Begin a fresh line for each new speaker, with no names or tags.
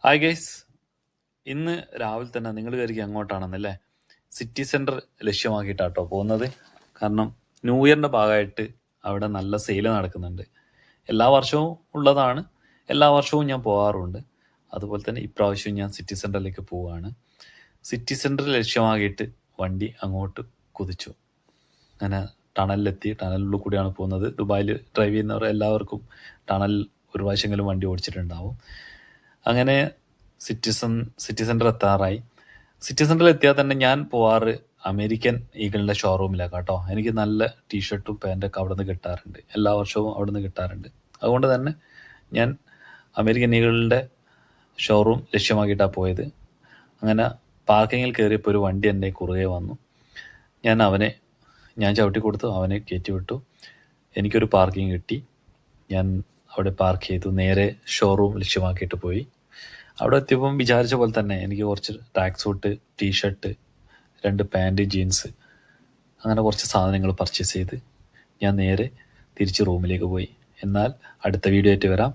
Hi guys, ഇന്ന് രാവിലെ തന്നെ നിങ്ങൾ കയറി അങ്ങോട്ടാണെന്നല്ലേ? സിറ്റി സെൻറ്റർ ലക്ഷ്യമാക്കിയിട്ടാട്ടോ പോകുന്നത്. കാരണം ന്യൂ ഇയറിൻ്റെ ഭാഗമായിട്ട് അവിടെ നല്ല സെയിൽ നടക്കുന്നുണ്ട്. എല്ലാ വർഷവും ഉള്ളതാണ്, എല്ലാ വർഷവും ഞാൻ പോകാറുണ്ട്. അതുപോലെ തന്നെ ഇപ്രാവശ്യവും ഞാൻ സിറ്റി സെൻറ്ററിലേക്ക് പോവുകയാണ്. സിറ്റി സെൻറ്റർ ലക്ഷ്യമാക്കിയിട്ട് വണ്ടി അങ്ങോട്ട് കുതിച്ചു. അങ്ങനെ ടണലിലെത്തി. ടണലിനുള്ളിൽ കൂടിയാണ് പോകുന്നത്. ദുബായിൽ ഡ്രൈവ് ചെയ്യുന്നവർ എല്ലാവർക്കും ടണൽ ഒരു പ്രാവശ്യമെങ്കിലും വണ്ടി ഓടിച്ചിട്ടുണ്ടാവും. അങ്ങനെ സിറ്റി സെൻറ്റർ എത്താറായി. സിറ്റി സെൻറ്ററിൽ എത്തിയാൽ തന്നെ ഞാൻ പോവാറ് അമേരിക്കൻ ഈഗിളിൻ്റെ ഷോറൂമിലാണ് കേട്ടോ. എനിക്ക് നല്ല ടീഷർട്ടും പാൻറ്റൊക്കെ അവിടെ നിന്ന് കിട്ടാറുണ്ട്. എല്ലാ വർഷവും അവിടെ നിന്ന് കിട്ടാറുണ്ട്. അതുകൊണ്ട് തന്നെ ഞാൻ അമേരിക്കൻ ഈഗിളിൻ്റെ ഷോറൂം ലക്ഷ്യമാക്കിയിട്ടാണ് പോയത്. അങ്ങനെ പാർക്കിങ്ങിൽ കയറിയപ്പോൾ ഒരു വണ്ടി എൻ്റെ കുറുകെ വന്നു. ഞാൻ ചവിട്ടി കൊടുത്തു, അവനെ കയറ്റി വിട്ടു. എനിക്കൊരു പാർക്കിംഗ് കിട്ടി. ഞാൻ അവിടെ പാർക്ക് ചെയ്തു. നേരെ ഷോറൂം ലക്ഷ്യമാക്കിയിട്ട് പോയി. അവിടെ എത്തിയപ്പം വിചാരിച്ച പോലെ തന്നെ എനിക്ക് കുറച്ച് track suit, T-shirt, 2 pant, jeans, അങ്ങനെ കുറച്ച് സാധനങ്ങൾ പർച്ചേസ് ചെയ്ത് ഞാൻ നേരെ തിരിച്ച് റൂമിലേക്ക് പോയി. എന്നാൽ അടുത്ത വീഡിയോ ആയിട്ട് വരാം.